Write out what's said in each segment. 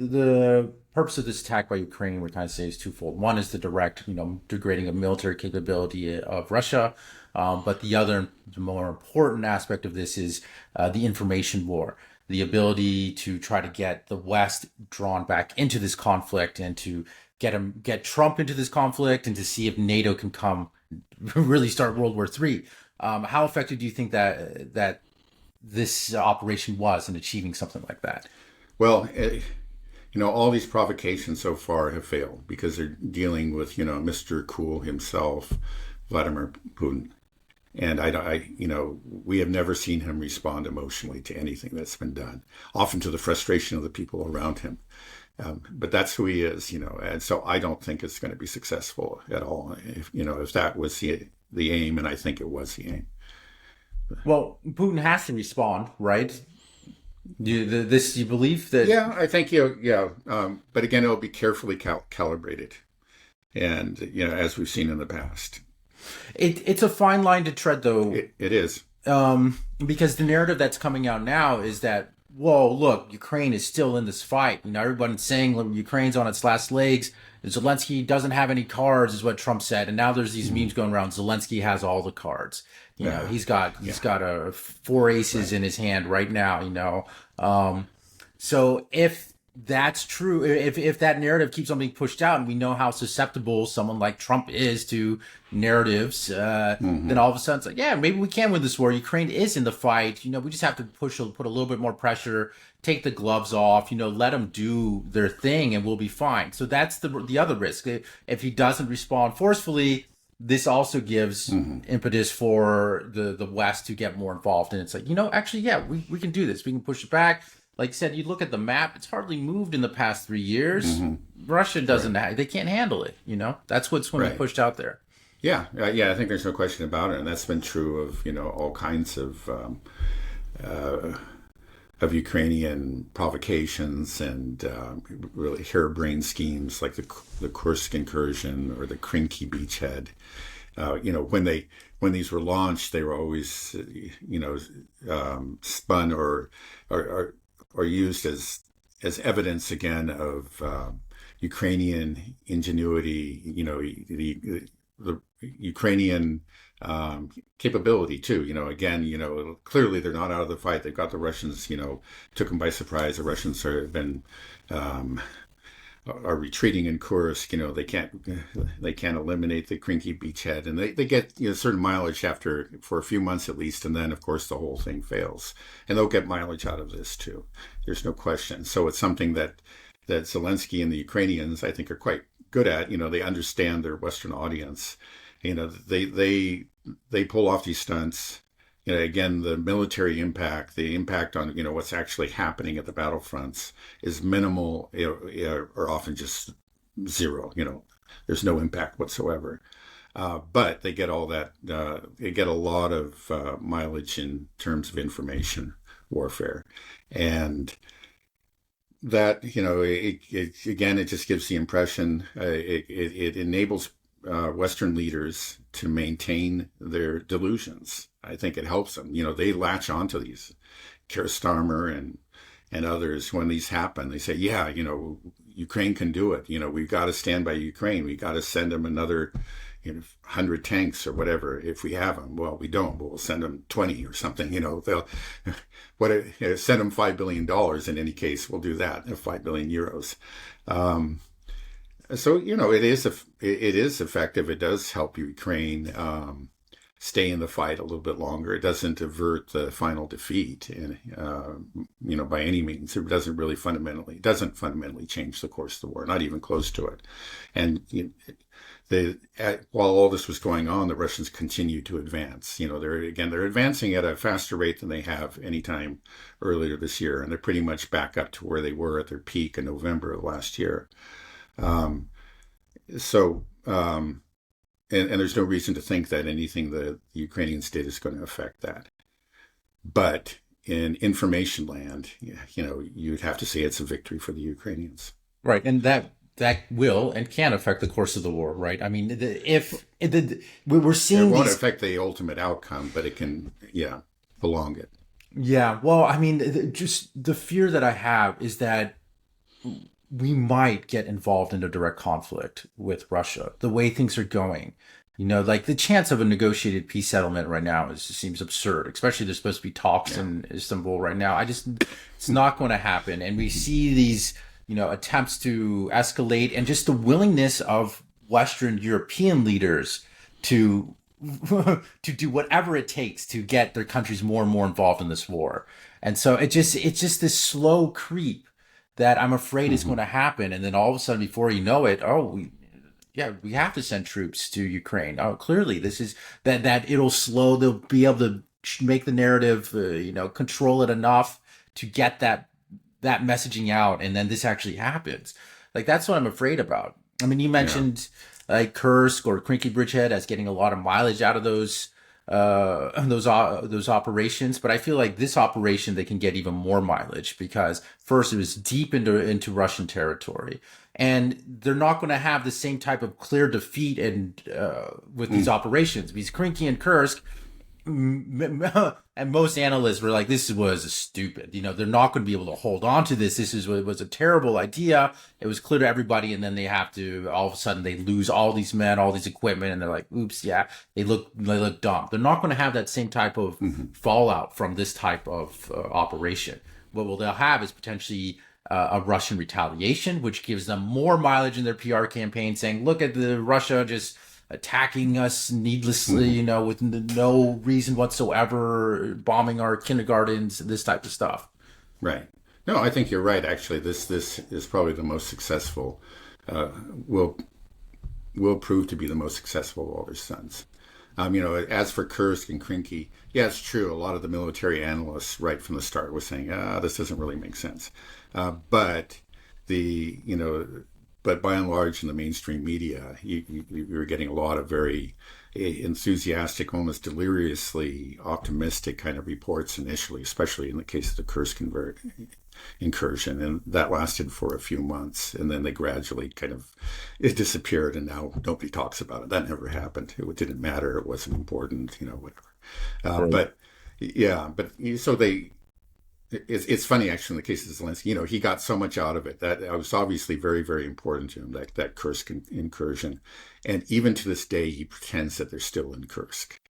the purpose of this attack by Ukraine, we kind of say, is twofold. One is the direct, degrading of military capability of Russia, but the other, the more important aspect of this is the information war, the ability to try to get the West drawn back into this conflict and to get Trump into this conflict and to see if NATO can come really start World War III. How effective do you think that this operation was in achieving something like that? Well, all these provocations so far have failed because they're dealing with, Mr. Cool himself, Vladimir Putin. And we have never seen him respond emotionally to anything that's been done, often to the frustration of the people around him. But that's who he is, and so I don't think it's going to be successful at all. If that was the aim, and I think it was the aim. Well, Putin has to respond, right? You believe that? Yeah, I think but again, it'll be carefully calibrated, and as we've seen in the past. It's a fine line to tread, though. It is. Because the narrative that's coming out now is that, whoa, look, Ukraine is still in this fight. Everyone's saying Ukraine's on its last legs. Zelensky doesn't have any cards, is what Trump said. And now there's these memes going around. Zelensky has all the cards. He's got four aces in his hand right now. So if that's true, if that narrative keeps on being pushed out, and we know how susceptible someone like Trump is to narratives, then all of a sudden it's like, yeah, maybe we can win this war. Ukraine is in the fight. We just have to put a little bit more pressure, take the gloves off, let them do their thing, and we'll be fine. So that's the other risk. If he doesn't respond forcefully, this also gives impetus for the West to get more involved. And it's like, actually, yeah, we can do this. We can push it back. Like I said, you look at the map, it's hardly moved in the past 3 years. Russia doesn't, they can't handle it. That's what's going to be pushed out there. Yeah. I think there's no question about it. And that's been true of, all kinds of Ukrainian provocations and really harebrained schemes like the Kursk incursion or the Krinky beachhead. When these were launched, they were always, spun or used as evidence again of Ukrainian ingenuity, the Ukrainian capability too. Again, clearly they're not out of the fight. They've got the Russians, took them by surprise. The Russians have been are retreating in Kursk. They can't eliminate the Krinky beachhead, and they get certain mileage for a few months at least, and then of course the whole thing fails, and they'll get mileage out of this too. There's no question. So it's something that Zelensky and the Ukrainians, I think, are quite good at. They understand their Western audience. They pull off these stunts. Again, the military impact, the impact on, what's actually happening at the battlefronts is minimal or often just zero. There's no impact whatsoever. But they get all that, they get a lot of mileage in terms of information warfare. And that, it just gives the impression, it enables Western leaders to maintain their delusions. I think it helps them. They latch onto these. Keir Starmer and others, when these happen, they say, yeah, Ukraine can do it. We've got to stand by Ukraine. We've got to send them another 100 tanks or whatever if we have them. Well, we don't, but we'll send them 20 or something. They'll send them $5 billion in any case. We'll do that, 5 billion euros. So, it is effective. It does help Ukraine stay in the fight a little bit longer. It doesn't avert the final defeat, by any means. It doesn't fundamentally change the course of the war, not even close to it. And while all this was going on, the Russians continued to advance. They're advancing at a faster rate than they have any time earlier this year, and they're pretty much back up to where they were at their peak in November of last year. And there's no reason to think that anything the Ukrainians did is going to affect that. But in information land, you'd have to say it's a victory for the Ukrainians. Right, and that will and can affect the course of the war, right? I mean, we're seeing it won't affect the ultimate outcome, but it can, prolong it. Yeah, well, I mean, just the fear that I have is that we might get involved in a direct conflict with Russia, the way things are going. Like the chance of a negotiated peace settlement right now seems absurd, especially there's supposed to be talks Yeah. in Istanbul right now. It's not going to happen. And we see these, attempts to escalate and just the willingness of Western European leaders to to do whatever it takes to get their countries more and more involved in this war. And so it's just this slow creep that I'm afraid is Hmm. going to happen. And then all of a sudden, before you know it, yeah, we have to send troops to Ukraine. Oh, clearly, this is that it'll slow. They'll be able to make the narrative, control it enough to get that messaging out, and then this actually happens. Like that's what I'm afraid about. I mean, you Yeah. mentioned like Kursk or Krinky Bridgehead as getting a lot of mileage out of those operations, but I feel like this operation they can get even more mileage because first it was deep into Russian territory, and they're not going to have the same type of clear defeat and with these Mm. operations because Krinky and Kursk and most analysts were like, this was stupid. They're not going to be able to hold on to this. Was a terrible idea. It was clear to everybody. And then they have to, all of a sudden they lose all these men, all these equipment. And they're like, oops, yeah, they look dumb. They're not going to have that same type of Hmm. fallout from this type of operation. What they'll have is potentially a Russian retaliation, which gives them more mileage in their PR campaign saying, look at the Russia just attacking us needlessly, Hmm. with no reason whatsoever, bombing our kindergartens, this type of stuff. Right. No, I think you're right. Actually, this is probably the most successful. Uh, will will prove to be the most successful of all their sons. As for Kursk and Krinky, yeah, it's true. A lot of the military analysts, right from the start, were saying, this doesn't really make sense. But the, you know, but by and large, in the mainstream media, you're getting a lot of very enthusiastic, almost deliriously optimistic kind of reports initially, especially in the case of the Kursk incursion, and that lasted for a few months, and then they gradually it disappeared, and now nobody talks about it. That never happened. It didn't matter. It wasn't important. Whatever. Right. But yeah, but so they. It's funny actually in the case of Zelensky. He got so much out of it that it was obviously very, very important to him, that Kursk incursion, and even to this day he pretends that they're still in Kursk.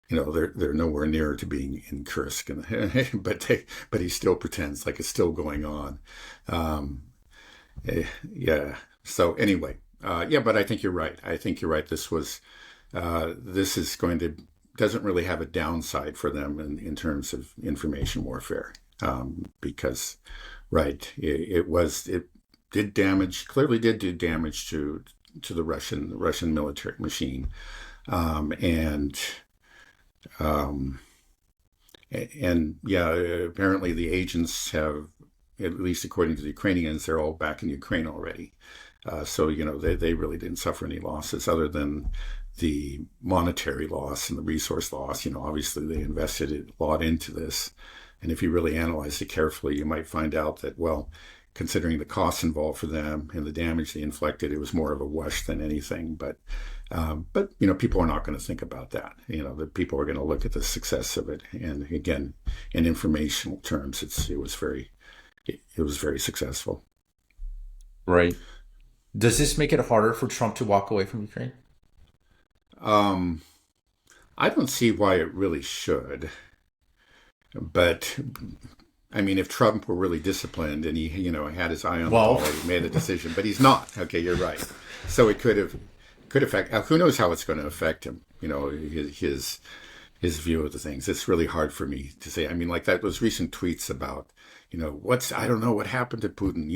They're nowhere near to being in Kursk, but he still pretends like it's still going on. Um, yeah. So anyway, yeah, but I think you're right. I think you're right. This is going to doesn't really have a downside for them in terms of information warfare, because, right, it did damage, clearly did do damage to the Russian military machine, and. Um, and yeah, apparently the agents have, at least according to the Ukrainians, they're all back in Ukraine already. So they really didn't suffer any losses other than the monetary loss and the resource loss. Obviously they invested a lot into this, and if you really analyze it carefully, you might find out that, well, considering the costs involved for them and the damage they inflicted, it was more of a wash than anything. But people are not going to think about that. The people are going to look at the success of it, and again, in informational terms, it was very successful. Right. Does this make it harder for Trump to walk away from Ukraine? Um, I don't see why it really should, but I mean, if Trump were really disciplined and he, had his eye on the ball, Well, he made a decision, but he's not. Okay, you're right. So it could affect. Who knows how it's going to affect him? His view of the things. It's really hard for me to say. I mean, like those recent tweets about, I don't know what happened to Putin.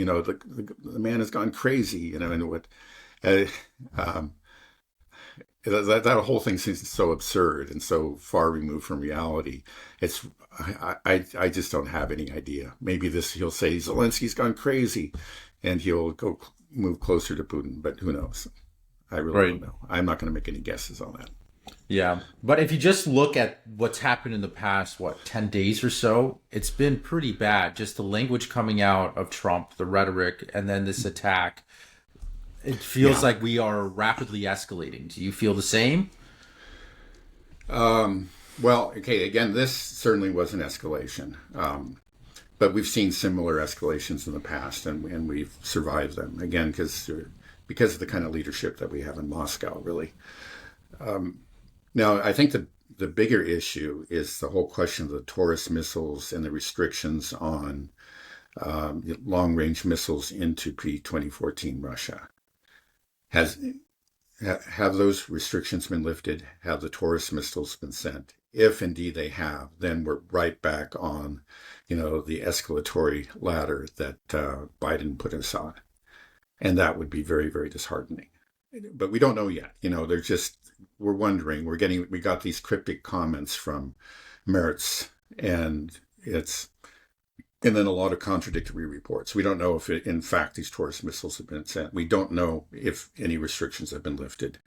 The man has gone crazy. And what. Uh, um, that whole thing seems so absurd and so far removed from reality. It's I just don't have any idea. Maybe he'll say Zelensky's gone crazy, and he'll go move closer to Putin. But who knows? I really don't right. know. I'm not going to make any guesses on that. Yeah. But if you just look at what's happened in the past, 10 days or so, it's been pretty bad. Just the language coming out of Trump, the rhetoric, and then this attack. It feels Yeah. like we are rapidly escalating. Do you feel the same? Well, okay. Again, this certainly was an escalation. but we've seen similar escalations in the past, and we've survived them again because of the kind of leadership that we have in Moscow, really. Now, I think the bigger issue is the whole question of the Taurus missiles and the restrictions on long range missiles into pre 2014 Russia. Has have those restrictions been lifted? Have the Taurus missiles been sent? If indeed they have, then we're right back on, the escalatory ladder that Biden put us on, and that would be very, very disheartening. But we don't know yet. They're just we're wondering. We got these cryptic comments from Mertz, and then a lot of contradictory reports. We don't know if, in fact, these Taurus missiles have been sent. We don't know if any restrictions have been lifted.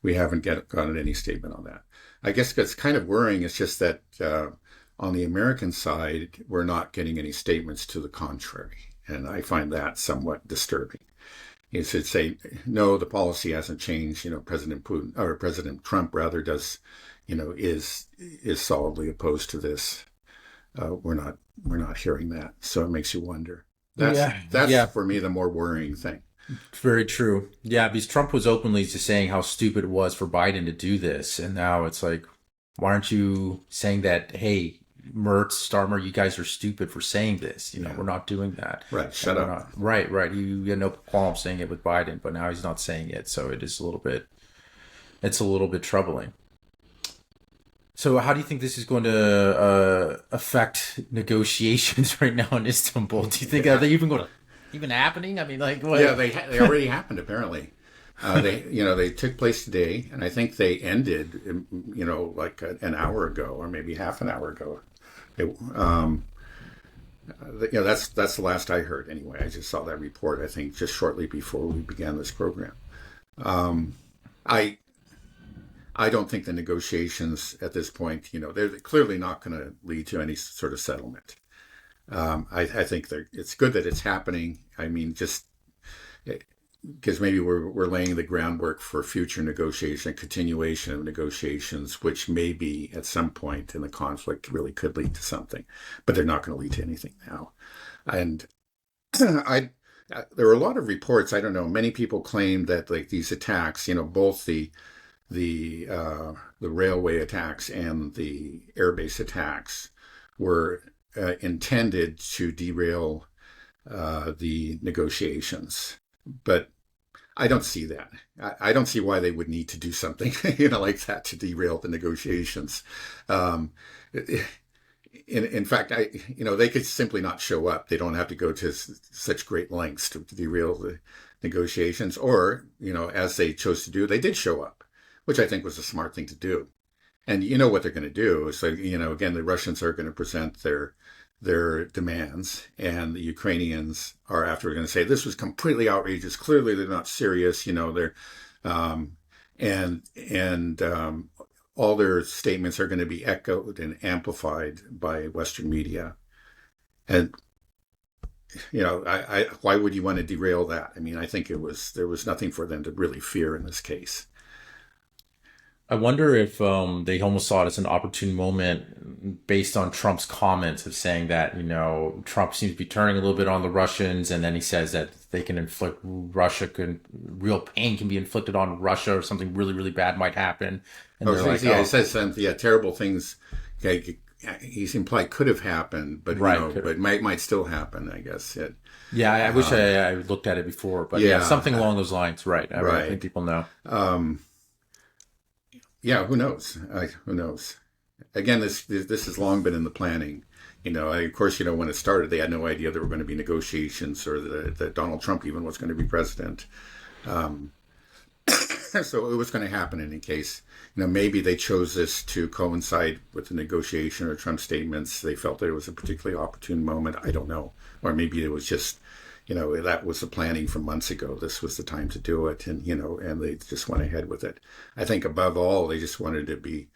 We haven't gotten any statement on that. I guess what's kind of worrying is just that on the American side, we're not getting any statements to the contrary. And I find that somewhat disturbing. You should say, no, the policy hasn't changed. President Putin, or President Trump rather, is solidly opposed to this. We're not hearing that, so it makes you wonder. That's for me the more worrying thing. Very true. Yeah, because Trump was openly just saying how stupid it was for Biden to do this, and now it's like, why aren't you saying that? Hey, Mertz, Starmer, you guys are stupid for saying this. We're not doing that. Right. Shut up. Right. You had no qualm saying it with Biden, but now he's not saying it, so it's a little bit troubling. So how do you think this is going to affect negotiations right now in Istanbul? Do you think are they even happening? I mean, like, what? Yeah, they already happened apparently. They took place today, and I think they ended, like an hour ago or maybe half an hour ago. That's the last I heard anyway. I just saw that report, I think, just shortly before we began this program. I don't think the negotiations at this point, they're clearly not going to lead to any sort of settlement. I think it's good that it's happening. I mean, just because maybe we're laying the groundwork for future negotiation, continuation of negotiations, which maybe at some point in the conflict really could lead to something, but they're not going to lead to anything now. And there were a lot of reports. I don't know. Many people claim that like these attacks, both the railway attacks and the airbase attacks were intended to derail the negotiations. But I don't see that. I don't see why they would need to do something, like that to derail the negotiations. In fact, they could simply not show up. They don't have to go to such great lengths to derail the negotiations. Or, as they chose to do, they did show up, which I think was a smart thing to do. And what they're going to do. So, again, the Russians are going to present their demands, and the Ukrainians are after going to say this was completely outrageous. Clearly, they're not serious. They're and all their statements are going to be echoed and amplified by Western media. And why would you want to derail that? I mean, I think there was nothing for them to really fear in this case. I wonder if they almost saw it as an opportune moment based on Trump's comments of saying that, Trump seems to be turning a little bit on the Russians. And then he says that they can real pain can be inflicted on Russia, or something really, really bad might happen. And he says something, terrible things. Okay, he's implied could have happened, but but might still happen, I guess. I wish I looked at it before, but something along those lines. Right. I think people know. Who knows? Who knows? Again, this has long been in the planning. Of course, when it started, they had no idea there were going to be negotiations, or that Donald Trump even was going to be president. So it was going to happen in any case. Maybe they chose this to coincide with the negotiation or Trump statements. They felt that it was a particularly opportune moment. I don't know. Or maybe it was just, that was the planning from months ago. This was the time to do it. And, and they just went ahead with it. I think above all, they just wanted to be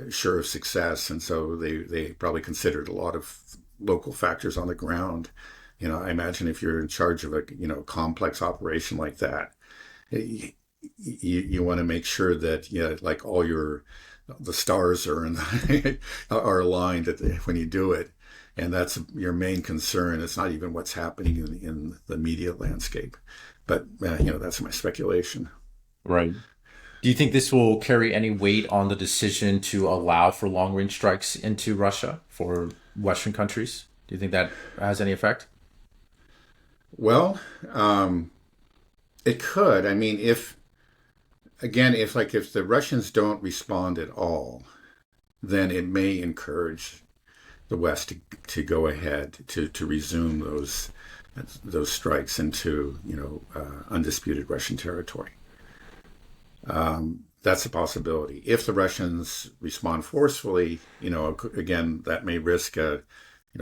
sure of success. And so they probably considered a lot of local factors on the ground. I imagine if you're in charge of a, complex operation like that, you want to make sure that, like all the stars are are aligned when you do it. and that's your main concern. It's not even what's happening in the media landscape, but that's my speculation. Right. Do you think this will carry any weight on the decision to allow for long range strikes into Russia for Western countries? Do you think that has any effect? Well, it could. I mean, if the Russians don't respond at all, then it may encourage the West to go ahead to resume those strikes into undisputed Russian territory. That's a possibility. If the Russians respond forcefully, again, that may risk a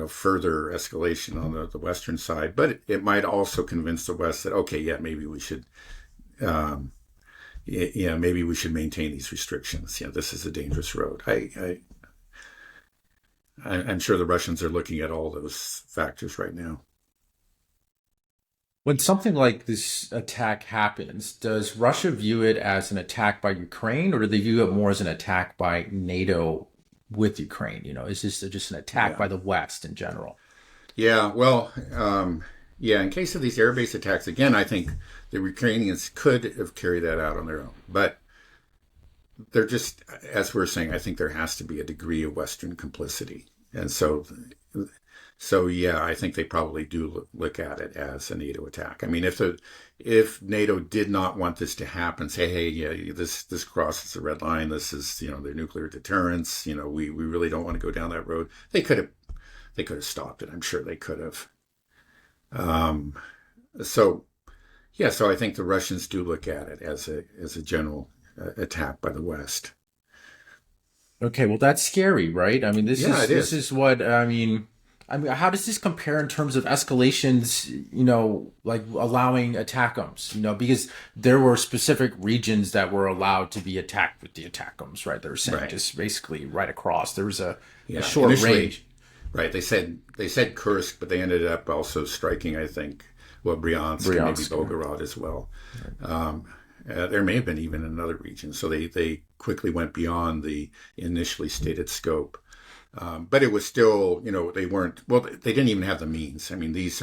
further escalation on the Western side, but it might also convince the West that, okay, yeah, maybe we should, maybe we should maintain these restrictions. This is a dangerous road. I'm sure the Russians are looking at all those factors right now. When something like this attack happens, does Russia view it as an attack by Ukraine, or do they view it more as an attack by NATO with Ukraine? Is this just an attack Yeah. by the West in general? Yeah. Well, in case of these air base attacks, again, I think the Ukrainians could have carried that out on their own, but they're just, as we're saying, I think there has to be a degree of Western complicity. And so yeah, I think they probably do look at it as a NATO attack. I mean, if NATO did not want this to happen, say, hey, yeah, this crosses the red line. This is their nuclear deterrence. We really don't want to go down that road. They could have stopped it. I'm sure they could have. Um, so yeah, so I think the Russians do look at it as a general attack by the West. Okay, well that's scary, right? I mean, this Yeah, is it this is. is what I mean. I mean, how does this compare in terms of escalations? Like allowing attackums. Because there were specific regions that were allowed to be attacked with the attackums, right? They were saying Right. just basically right across. There was a Yeah. short Initially, range. right. They said Kursk, but they ended up also striking, I think, well, Bryansk and maybe Bryansk. Volgograd as well. Um, there may have been even another region. So they quickly went beyond the initially stated scope. But it was still, they weren't, well, they didn't even have the means. I mean, these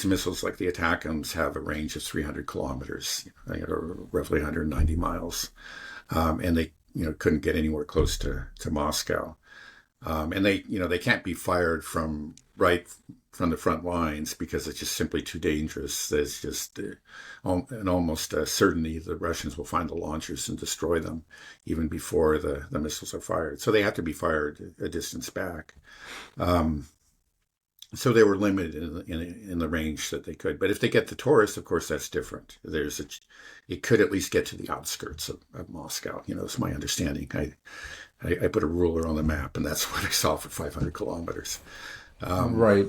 missiles like the ATACMS have a range of 300 kilometers, or roughly 190 miles. And they, couldn't get anywhere close to Moscow. And they can't be fired from the front lines because it's just simply too dangerous. There's just an almost certainty the Russians will find the launchers and destroy them even before the missiles are fired. So they have to be fired a distance back. Um, so they were limited in the range that they could. But if they get the Taurus, of course, that's different. It could at least get to the outskirts of Moscow. It's my understanding. I put a ruler on the map, and that's what I saw for 500 kilometers. Um, Right.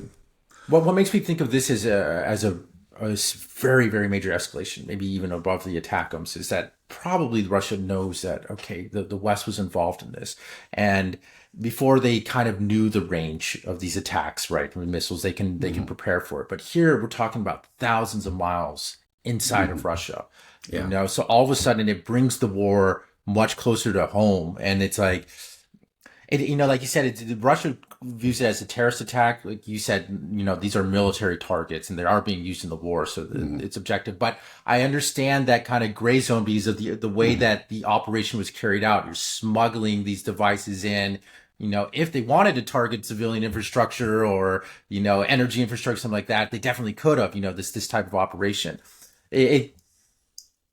What makes me think of this as a very, very major escalation, maybe even above the attackums, is that probably Russia knows that, okay, the West was involved in this. And before they kind of knew the range of these attacks, right, from the missiles, they can mhm, prepare for it. But here we're talking about thousands of miles inside of mhm. Russia. Yeah. So all of a sudden it brings the war much closer to home. And it's like, like you said, Russia views it as a terrorist attack. Like you said, these are military targets and they are being used in the war, so Mhm, it's objective. But I understand that kind of gray zone because of the way mhm, that the operation was carried out. You're smuggling these devices in. If they wanted to target civilian infrastructure or energy infrastructure, something like that, they definitely could have. This type of operation. It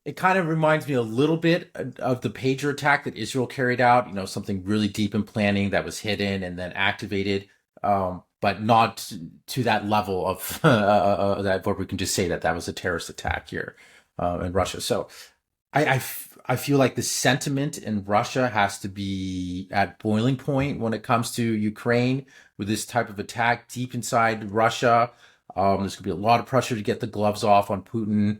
it kind of reminds me a little bit of the pager attack that Israel carried out. Something really deep in planning that was hidden and then activated, but not to that level of that where we can just say that that was a terrorist attack here in Russia. So I feel like the sentiment in Russia has to be at boiling point when it comes to Ukraine with this type of attack deep inside Russia. There's going to be a lot of pressure to get the gloves off on Putin.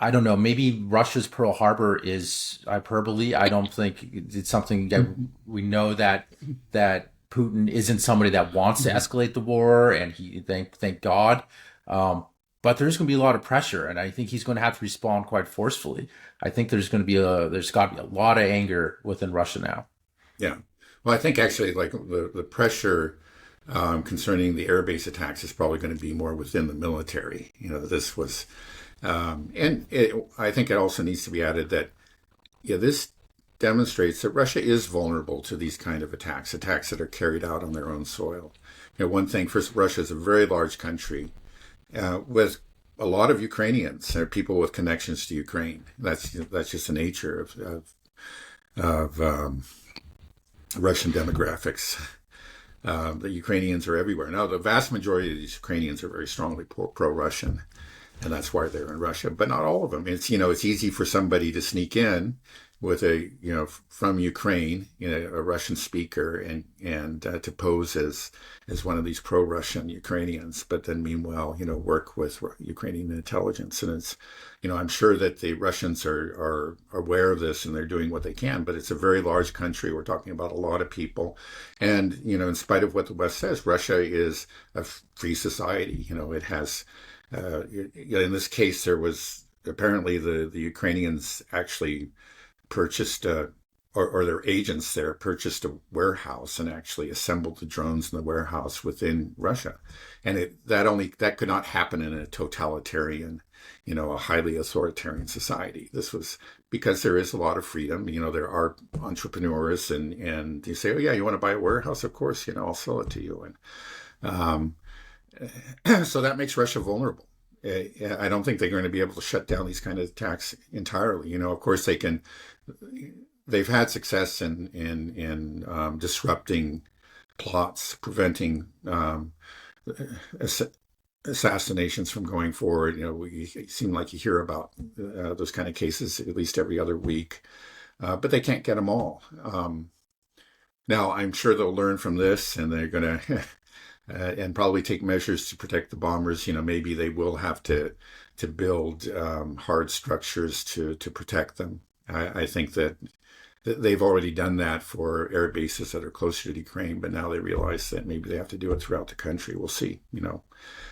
I don't know. Maybe Russia's Pearl Harbor is hyperbole. I don't think it's something that mhm, we know that Putin isn't somebody that wants to mhm. escalate the war, and he thank God. But there's going to be a lot of pressure, and I think he's going to have to respond quite forcefully. I think there's got to be a lot of anger within Russia now. Yeah. Well, I think actually, like the pressure concerning the air base attacks is probably going to be more within the military. This was, I think it also needs to be added that yeah, this demonstrates that Russia is vulnerable to these kind of attacks that are carried out on their own soil. One thing, first, Russia is a very large country with a lot of Ukrainians. There are people with connections to Ukraine. That's just the nature of Russian demographics. The Ukrainians are everywhere. Now, the vast majority of these Ukrainians are very strongly pro-Russian, and that's why they're in Russia. But not all of them. It's easy for somebody to sneak in with from Ukraine, a Russian speaker, and to pose as one of these pro-Russian Ukrainians, but then meanwhile, work with Ukrainian intelligence. And I'm sure that the Russians are aware of this and they're doing what they can, but it's a very large country. We're talking about a lot of people. And, in spite of what the West says, Russia is a free society. It has, in this case, there was apparently the Ukrainians actually purchased or their agents there purchased a warehouse and actually assembled the drones in the warehouse within Russia, and that could not happen in a totalitarian, a highly authoritarian society. This was because there is a lot of freedom. There are entrepreneurs, and you say, oh yeah, you want to buy a warehouse? Of course, I'll sell it to you, and so that makes Russia vulnerable. I don't think they're going to be able to shut down these kind of attacks entirely. Of course they can. They've had success in disrupting plots, preventing assassinations from going forward. We seem like you hear about those kind of cases at least every other week, but they can't get them all. Now, I'm sure they'll learn from this, and they're going to and probably take measures to protect the bombers. Maybe they will have to build hard structures to protect them. I think that they've already done that for air bases that are closer to Ukraine, but now they realize that maybe they have to do it throughout the country. We'll see.